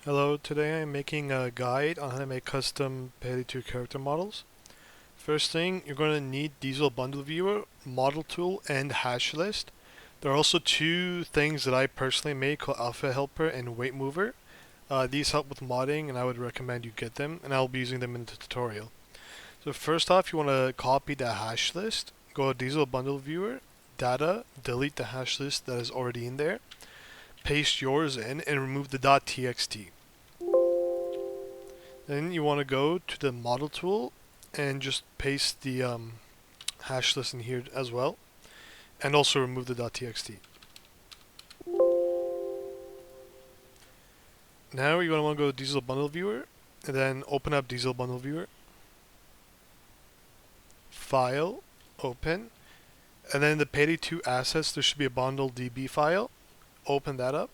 Hello, today I'm making a guide on how to make custom Payday 2 character models. First thing, you're going to need Diesel Bundle Viewer, Model Tool, and Hashlist. There are also two things that I personally made called Alpha Helper and Weight Mover. These help with modding and I would recommend you get them, and I'll be using them in the tutorial. So first off, you want to copy the hash list, go to Diesel Bundle Viewer, Data, delete the hash list that is already in there, paste yours in, and remove the .txt. Then you want to go to the model tool and just paste the hash list in here as well, and also remove the .txt. Now you're going to want to go to Diesel Bundle Viewer, and then open up Diesel Bundle Viewer, File, Open, and then in the Payday 2 assets there should be a bundle DB file. Open that up.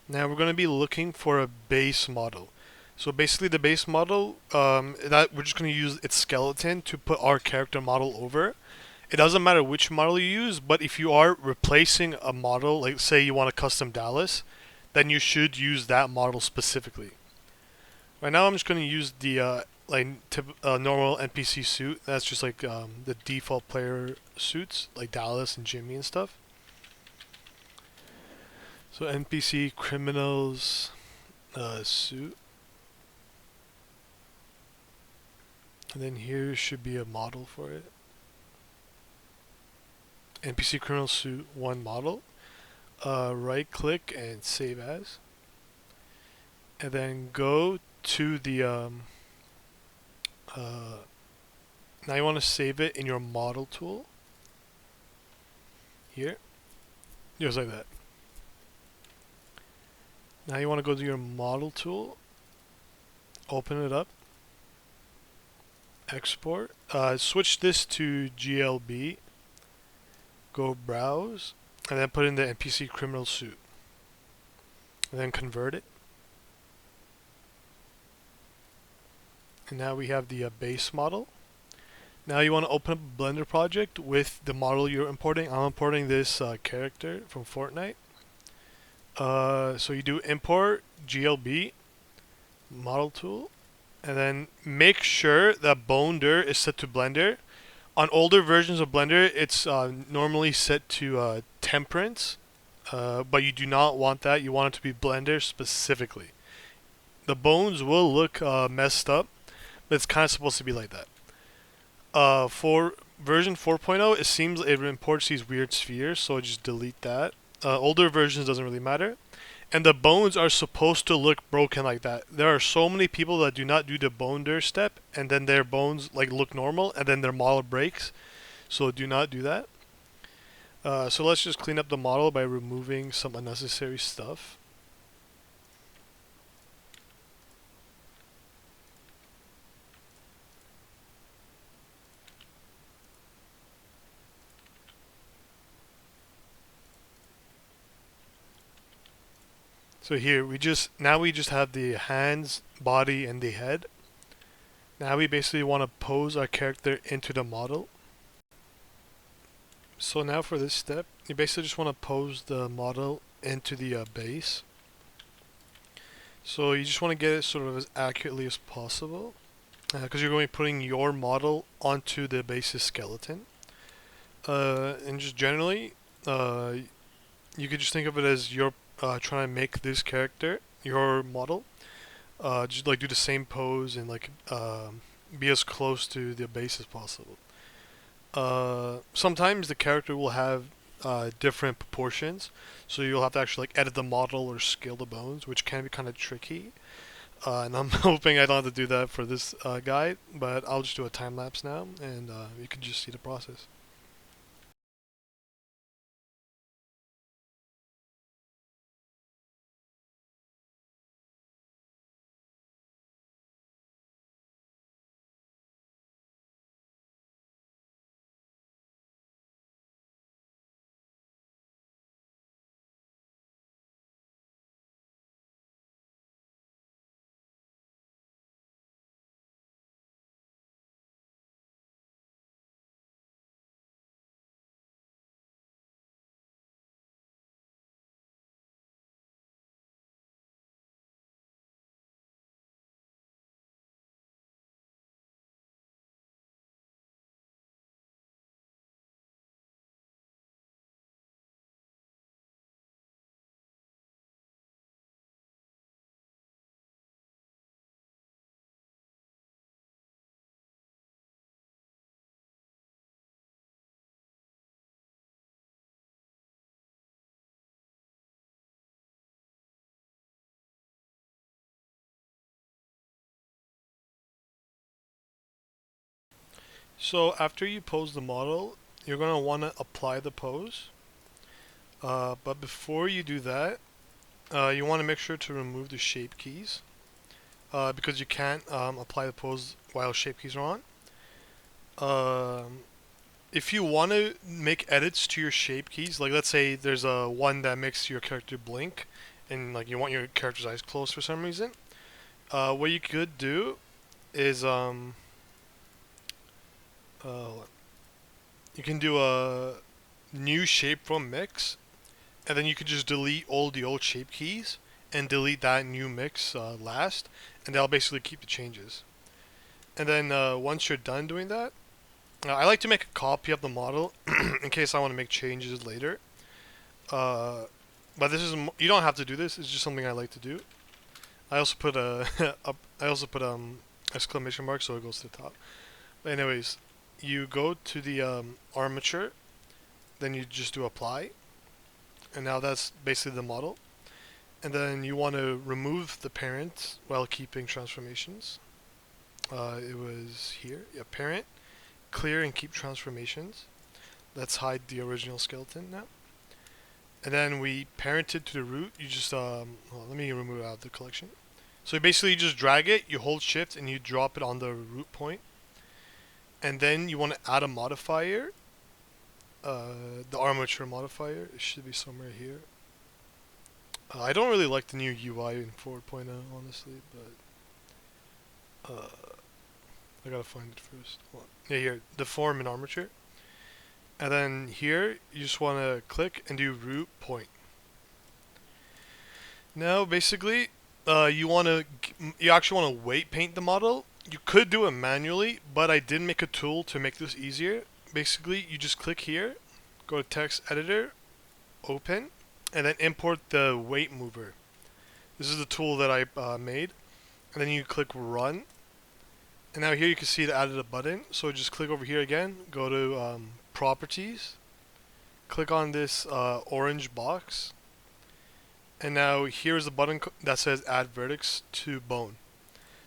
Now we're going to be looking for a base model. So basically the base model, that we're just going to use its skeleton to put our character model over. It doesn't matter which model you use, but if you are replacing a model, like say you want a custom Dallas, then you should use that model specifically. Right now I'm just going to use the normal NPC suit. That's just like the default player suits, like Dallas and Jimmy and stuff. So NPC criminals suit. And then here should be a model for it. NPC criminal suit 1 model. Right click and save as. And then go to the now you want to save it in your model tool. Here. Just like that. Now you want to go to your model tool. Open it up. Export. Switch this to GLB. Go browse. And then put in the NPC criminal suit. And then convert it. And now we have the base model. Now you want to open up a Blender project with the model you're importing. I'm importing this character from Fortnite. So you do import GLB, model tool, and then make sure that Blender is set to Blender. On older versions of Blender, it's normally set to temperance, but you do not want that. You want it to be Blender specifically. The bones will look messed up, but it's kind of supposed to be like that. For version 4.0, it seems it imports these weird spheres, so I just delete that. Older versions doesn't really matter. And the bones are supposed to look broken like that. There are so many people that do not do the Blender step, and then their bones like look normal, and then their model breaks. So do not do that. So let's just clean up the model by removing some unnecessary stuff. So here we just have the hands, body, and the head. Now we basically want to pose our character into the model. So now for this step, you basically just want to pose the model into the base. So you just want to get it sort of as accurately as possible, because you're going to be putting your model onto the base's skeleton. And just generally, you could just think of it as you're trying to make this character your model. Just like do the same pose and like be as close to the base as possible. Sometimes the character will have different proportions, so you'll have to actually like edit the model or scale the bones, which can be kind of tricky. And I'm hoping I don't have to do that for this guide, but I'll just do a time lapse now, and you can just see the process. So after you pose the model, you're going to want to apply the pose. But before you do that, you want to make sure to remove the shape keys because you can't apply the pose while shape keys are on. If you want to make edits to your shape keys, like let's say there's a one that makes your character blink, and like you want your character's eyes closed for some reason, what you could do is you can do a new shape from mix, and then you could just delete all the old shape keys and delete that new mix last, and that'll basically keep the changes. And then once you're done doing that, I like to make a copy of the model in case I want to make changes later. Uh, but this is you don't have to do this. It's just something I like to do. I also put I also put exclamation mark so it goes to the top. But anyways, you go to the armature, then you just do apply, and now that's basically the model. And then you want to remove the parent while keeping transformations. It was here, yeah, parent, clear and keep transformations. Let's hide the original skeleton now. And then we parented to the root. You just well, let me remove it out of the collection. So basically, you just drag it, you hold shift, and you drop it on the root point. And then you want to add a modifier, the armature modifier. It should be somewhere here. I don't really like the new UI in 4.0, honestly, but I gotta find it first. Hold on. Yeah, here, deform and armature. And then here, you just want to click and do root point. Now, basically, you actually want to weight paint the model. You could do it manually, but I did make a tool to make this easier. Basically, you just click here, go to text editor, open, and then import the weight mover. This is the tool that I made. And then you click run. And now here you can see it added a button. So just click over here again, go to properties, click on this orange box. And now here's the button that says add vertex to bone.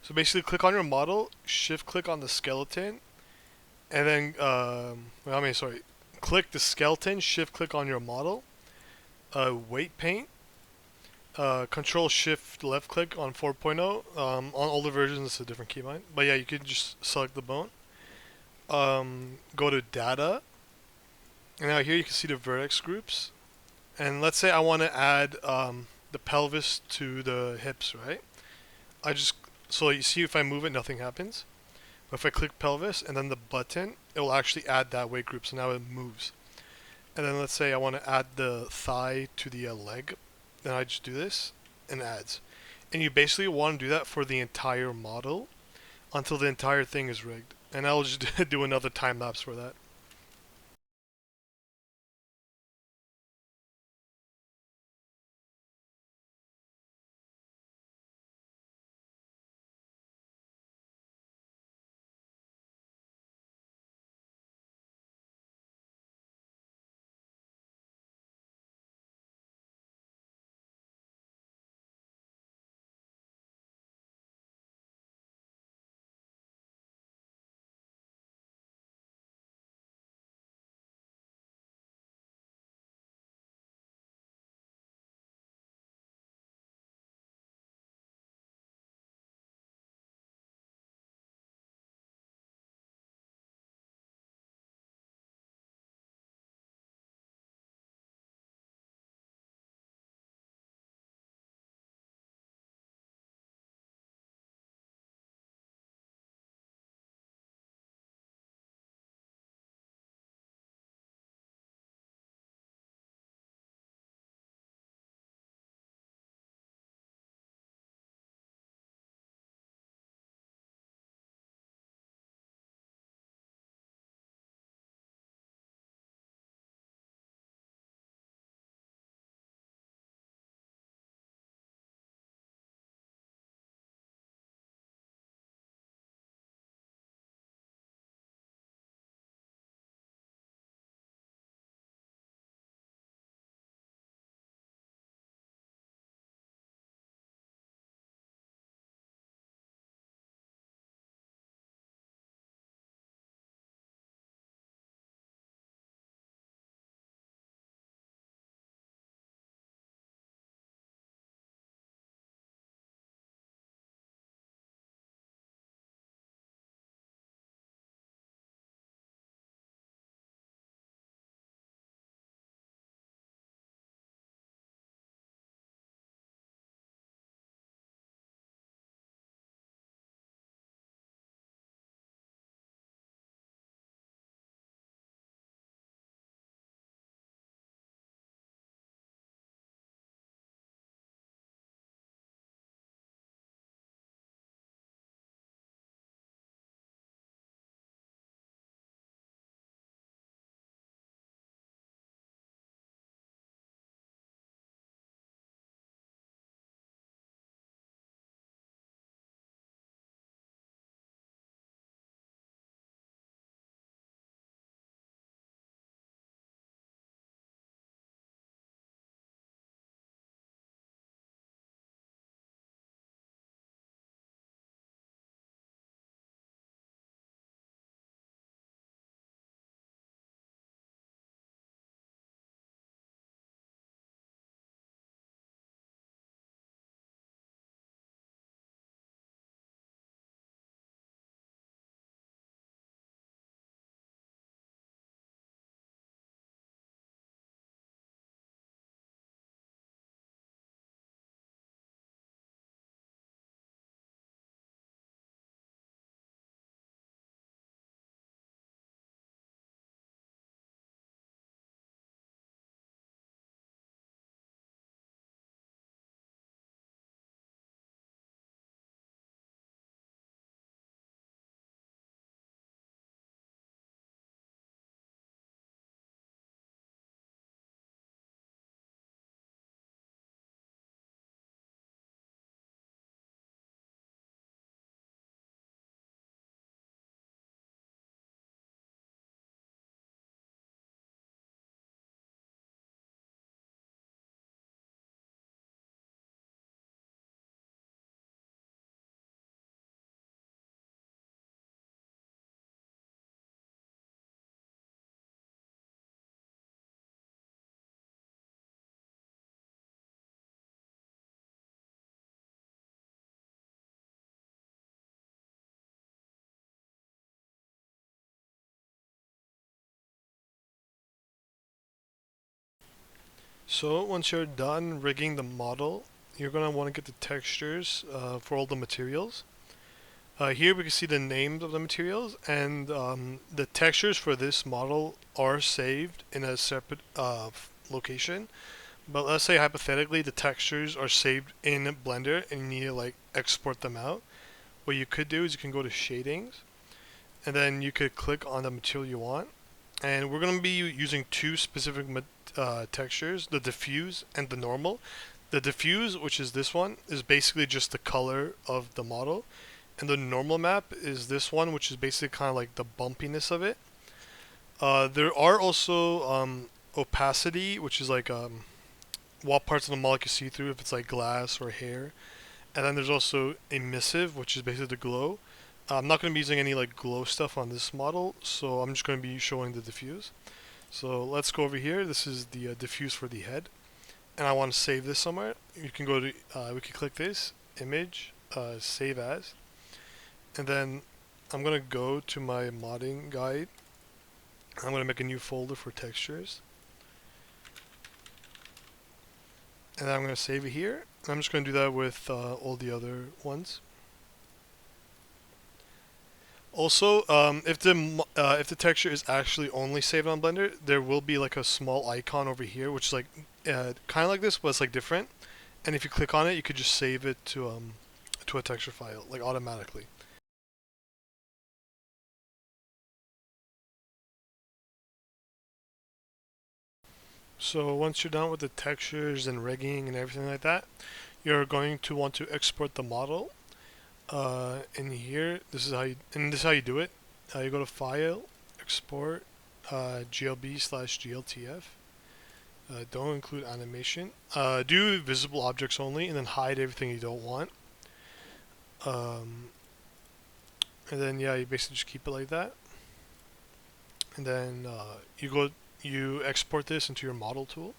So basically click on your model, shift click on the skeleton, and then, click the skeleton, shift click on your model, weight paint, control shift left click on 4.0. On older versions it's a different keybind. But yeah, you can just select the bone. Go to data, and now here you can see the vertex groups. And let's say I want to add the pelvis to the hips, right? So you see if I move it, nothing happens. But if I click pelvis and then the button, it will actually add that weight group. So now it moves. And then let's say I want to add the thigh to the leg. Then I just do this and adds. And you basically want to do that for the entire model until the entire thing is rigged. And I'll just do another time lapse for that. So once you're done rigging the model, you're going to want to get the textures for all the materials. Here we can see the names of the materials, and the textures for this model are saved in a separate location. But let's say hypothetically the textures are saved in Blender and you need to like export them out. What you could do is you can go to shadings, and then you could click on the material you want. And we're going to be using two specific textures, the diffuse and the normal. The diffuse, which is this one, is basically just the color of the model. And the normal map is this one, which is basically kind of like the bumpiness of it. There are also opacity, which is like what parts of the model you can see through, if it's like glass or hair. And then there's also emissive, which is basically the glow. I'm not going to be using any like glow stuff on this model, so I'm just going to be showing the diffuse. So let's go over here. This is the diffuse for the head, and I want to save this somewhere. You can go to, we can click this, image, save as, and then I'm going to go to my modding guide. I'm going to make a new folder for textures, and then I'm going to save it here. I'm just going to do that with all the other ones. Also, if the texture is actually only saved on Blender, there will be like a small icon over here, which is like kind of like this, but it's like different. And if you click on it, you could just save it to a texture file, like automatically. So once you're done with the textures and rigging and everything like that, you're going to want to export the model. In here, this is how you do it. You go to File, Export, GLB/GLTF. Don't include animation. Do visible objects only, and then hide everything you don't want. And then yeah, you basically just keep it like that. And then you export this into your model tool.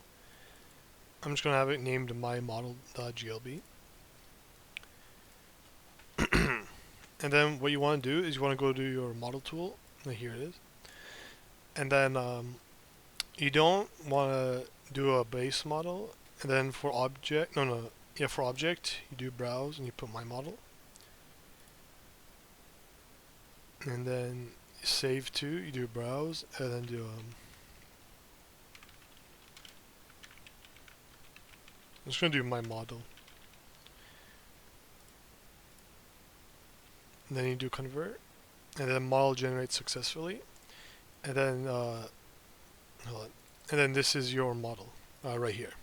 I'm just gonna have it named mymodel.glb. And then what you want to do is you want to go to your model tool, and here it is. And then you don't want to do a base model. And then for object, for object, you do browse and you put my model. And then save to, you do browse, and then do I'm just gonna do my model. And then you do convert, and then model generates successfully. And then hold on. And then this is your model right here.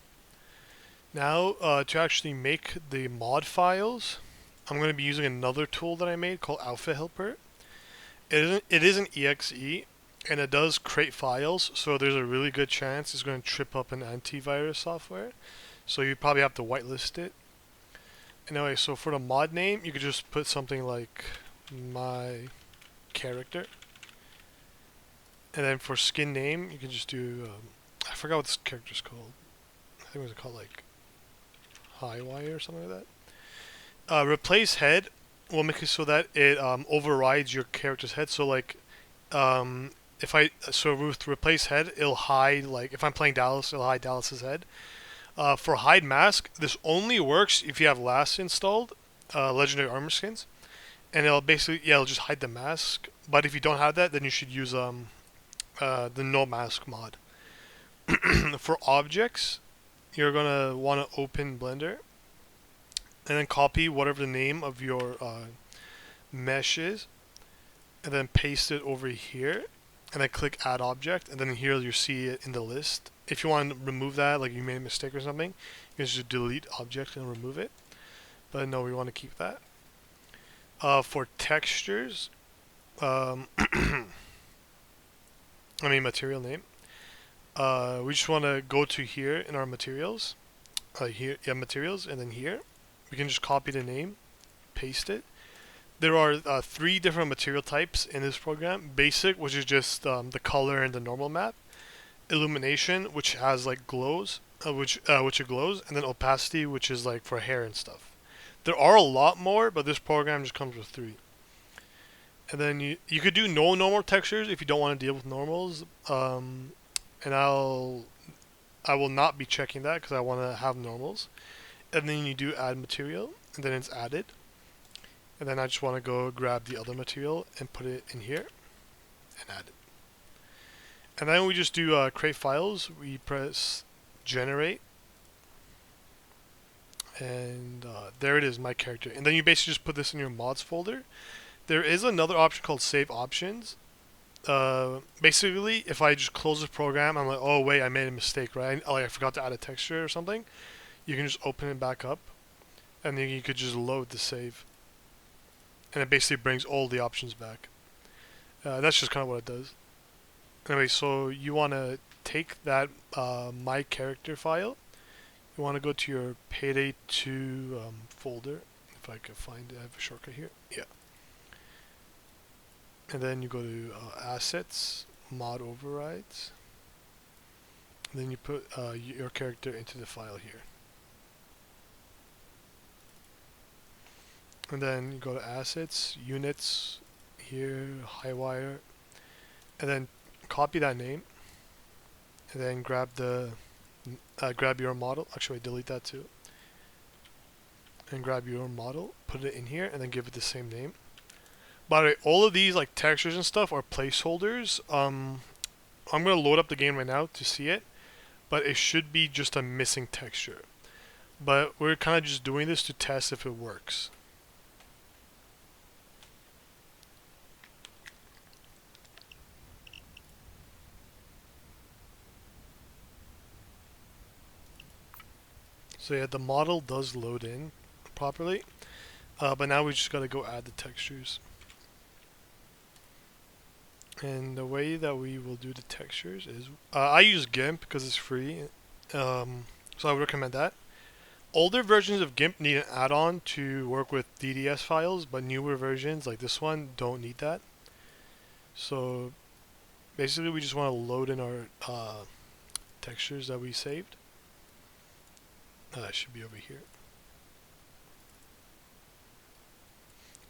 Now to actually make the mod files, I'm going to be using another tool that I made called Alpha Helper. It is an exe, and it does create files, so there's a really good chance it's going to trip up an antivirus software. So you probably have to whitelist it. Anyway, so for the mod name, you could just put something like my character. And then for skin name, you can just do, I forgot what this character's called. I think it was called like Highwire or something like that. Replace head will make it so that it overrides your character's head. So like, with replace head, it'll hide, like if I'm playing Dallas, it'll hide Dallas's head. For hide mask, this only works if you have LAS installed, legendary armor skins, and it'll basically, it'll just hide the mask. But if you don't have that, then you should use the no mask mod. For objects, you're gonna want to open Blender, and then copy whatever the name of your mesh is, and then paste it over here, and then click add object, and then here you see it in the list. If you want to remove that, like you made a mistake or something, you can just delete object and remove it. But no, we want to keep that. For textures, material name. We just want to go to here in our materials. Materials, and then here. We can just copy the name, paste it. There are 3 different material types in this program. Basic, which is just the color and the normal map. Illumination, which has like glows, which it glows, and then opacity, which is like for hair and stuff. There are a lot more, but this program just comes with 3. And then you could do no normal textures if you don't want to deal with normals. And I will not be checking that because I want to have normals. And then you do add material, and then it's added. And then I just want to go grab the other material and put it in here and add it. And then we just do create files. We press generate, and there it is, my character. And then you basically just put this in your mods folder. There is another option called save options. Basically, if I just close the program, I'm like, oh wait, I made a mistake, right? Like I forgot to add a texture or something. You can just open it back up, and then you could just load the save, and it basically brings all the options back. That's just kind of what it does. Anyway, so you want to take that my character file. You want to go to your Payday 2 folder. If I can find it, I have a shortcut here. Yeah. And then you go to assets, mod overrides. And then you put your character into the file here. And then you go to assets, units, here, high wire, and then copy that name, and then grab the grab your model. Actually, delete that too. And grab your model, put it in here, and then give it the same name. By the way, all of these like textures and stuff are placeholders. I'm gonna load up the game right now to see it, but it should be just a missing texture. But we're kind of just doing this to test if it works. So yeah, the model does load in properly, but now we just gotta go add the textures. And the way that we will do the textures is, I use GIMP because it's free, so I would recommend that. Older versions of GIMP need an add-on to work with DDS files, but newer versions like this one don't need that. So basically we just want to load in our textures that we saved. It should be over here.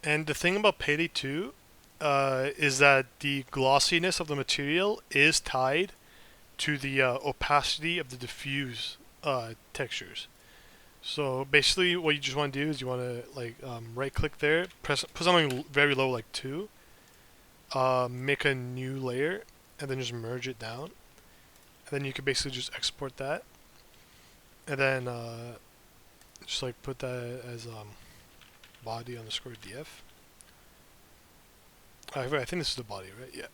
And the thing about Payday 2 is that the glossiness of the material is tied to the opacity of the diffuse textures. So basically what you just want to do is you want to like right click there, put something very low like 2, make a new layer, and then just merge it down. And then you can basically just export that. And then just like put that as body underscore df. I think this is the body, right? Yeah.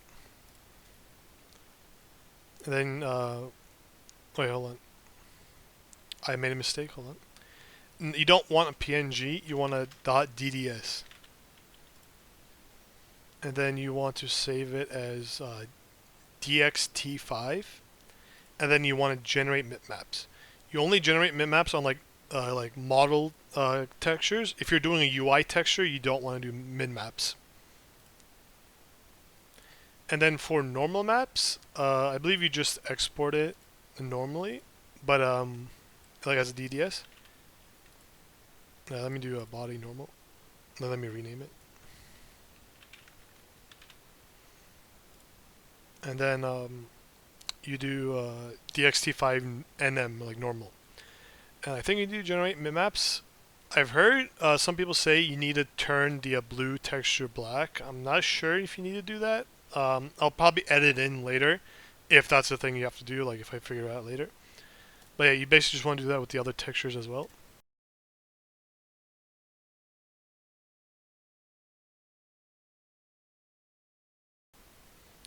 And then wait, hold on. I made a mistake. Hold on. You don't want a PNG. You want a .dds. And then you want to save it as dxt5. And then you want to generate bitmaps. You only generate bitmaps on like model textures. If you're doing a UI texture, you don't want to do min-maps. And then for normal maps, I believe you just export it normally, but like as a DDS. Let me do a body normal. Then let me rename it. And then you do dxt5nm like normal. And I think you do generate bitmaps. I've heard some people say you need to turn the blue texture black. I'm not sure if you need to do that. I'll probably edit in later if that's the thing you have to do, like if I figure it out later. But yeah, you basically just want to do that with the other textures as well.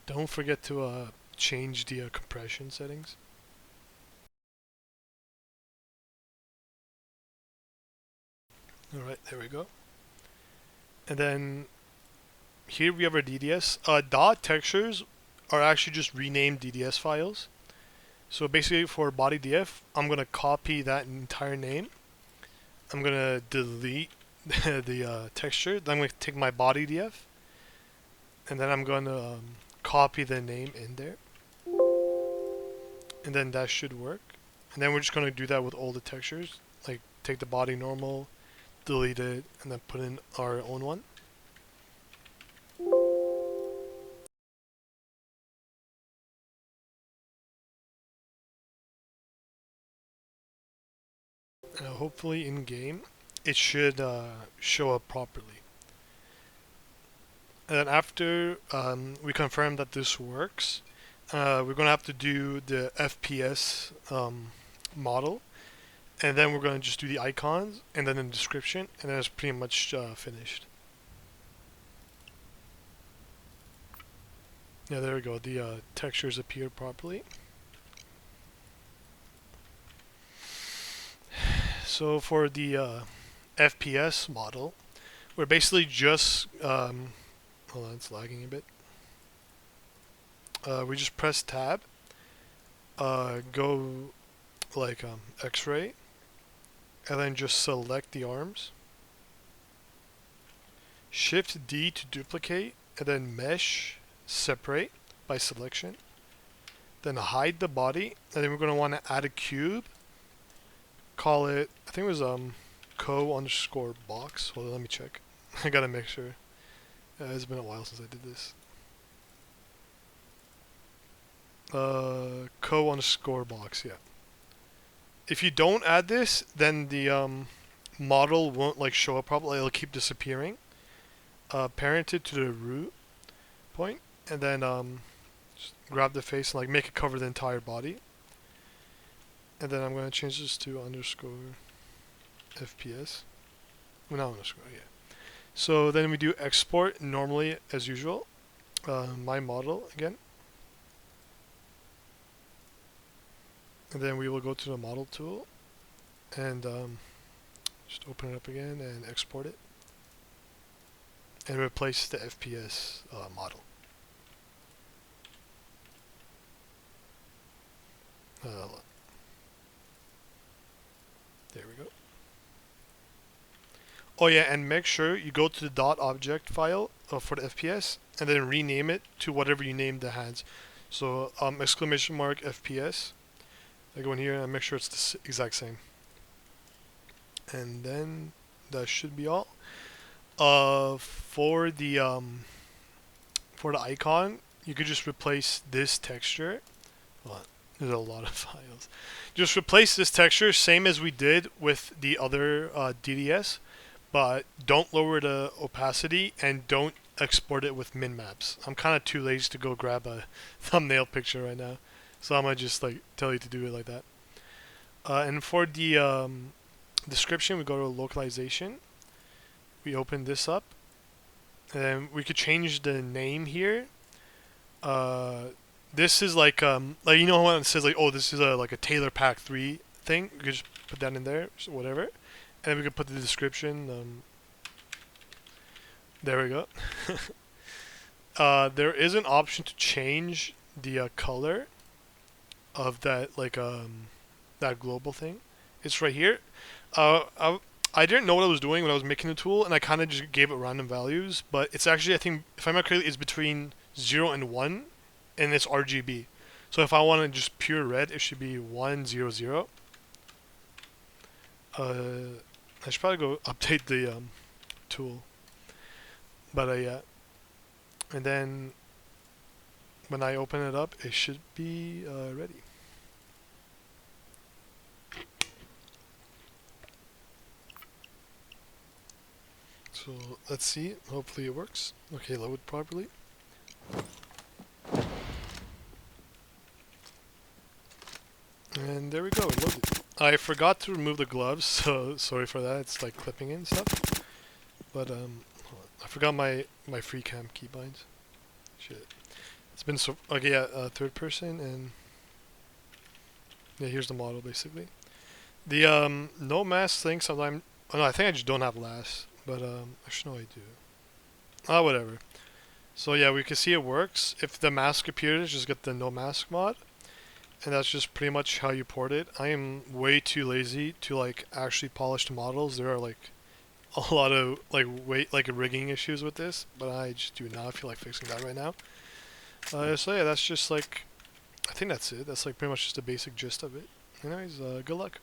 Don't forget to change the compression settings. Alright, there we go. And then here we have our DDS. Dot textures are actually just renamed DDS files. So basically for body df, I'm going to copy that entire name. I'm going to delete the texture. Then I'm going to take my body df. And then I'm going to copy the name in there. And then that should work. And then we're just going to do that with all the textures. Like take the body normal, delete it, and then put in our own one. hopefully in game it should show up properly. And then after we confirm that this works, we're going to have to do the FPS model, and then we're going to just do the icons and then the description, and then it's pretty much finished. Yeah, there we go. The textures appear properly. So for the FPS model, we're basically just hold on, it's lagging a bit. We just press tab, go like X-ray, and then just select the arms. Shift D to duplicate, and then mesh separate by selection. Then hide the body, and then we're going to want to add a cube. Call it, I think it was co_box. Hold on, let me check. I gotta make sure. It's been a while since I did this. Co_box, yeah. If you don't add this, then the model won't like show up properly. It'll keep disappearing. Parent it to the root point, and then just grab the face and like make it cover the entire body. And then I'm going to change this to _FPS. Well, not underscore, yeah. So then we do export normally as usual. My model again. And then we will go to the model tool and just open it up again and export it. And replace the FPS model. There we go. Oh yeah, and make sure you go to the .object file for the FPS and then rename it to whatever you named the hands. So !FPS. I go in here and make sure it's the exact same. And then that should be all. For the icon, you could just replace this texture. Well, there's a lot of files. Just replace this texture, same as we did with the other DDS, but don't lower the opacity and don't export it with min maps. I'm kind of too lazy to go grab a thumbnail picture right now, so I'm gonna just like tell you to do it like that. And for the description, we go to localization. We open this up, and we could change the name here. This is like you know when it says like, oh, this is like a Taylor Pack 3 thing. We could just put that in there, so whatever, and then we could put the description. There we go. There is an option to change the color of that that global thing. It's right here. I didn't know what I was doing when I was making the tool, and I kind of just gave it random values. But it's actually, I think, if I remember correctly, it's between 0 and 1, and it's RGB. So if I want just pure red, it should be 1, 0, 0. I should probably go update the tool. But yeah. And then when I open it up, it should be ready. So let's see. Hopefully it works. Okay, load properly. And there we go, it loaded. I forgot to remove the gloves, so sorry for that. It's like clipping in stuff. But I forgot my free cam keybinds. Shit. It's been so okay. Yeah, third person, and yeah, here's the model basically. The no mask thing sometimes. Oh no, I think I just don't have last. But actually no, I do. Whatever. So yeah, we can see it works. If the mask appears, just get the no mask mod. And that's just pretty much how you port it. I am way too lazy to like actually polish the models. There are like a lot of like rigging issues with this, but I just do not feel like fixing that right now. So yeah, that's just like, I think that's it. That's like pretty much just the basic gist of it. Anyways, good luck.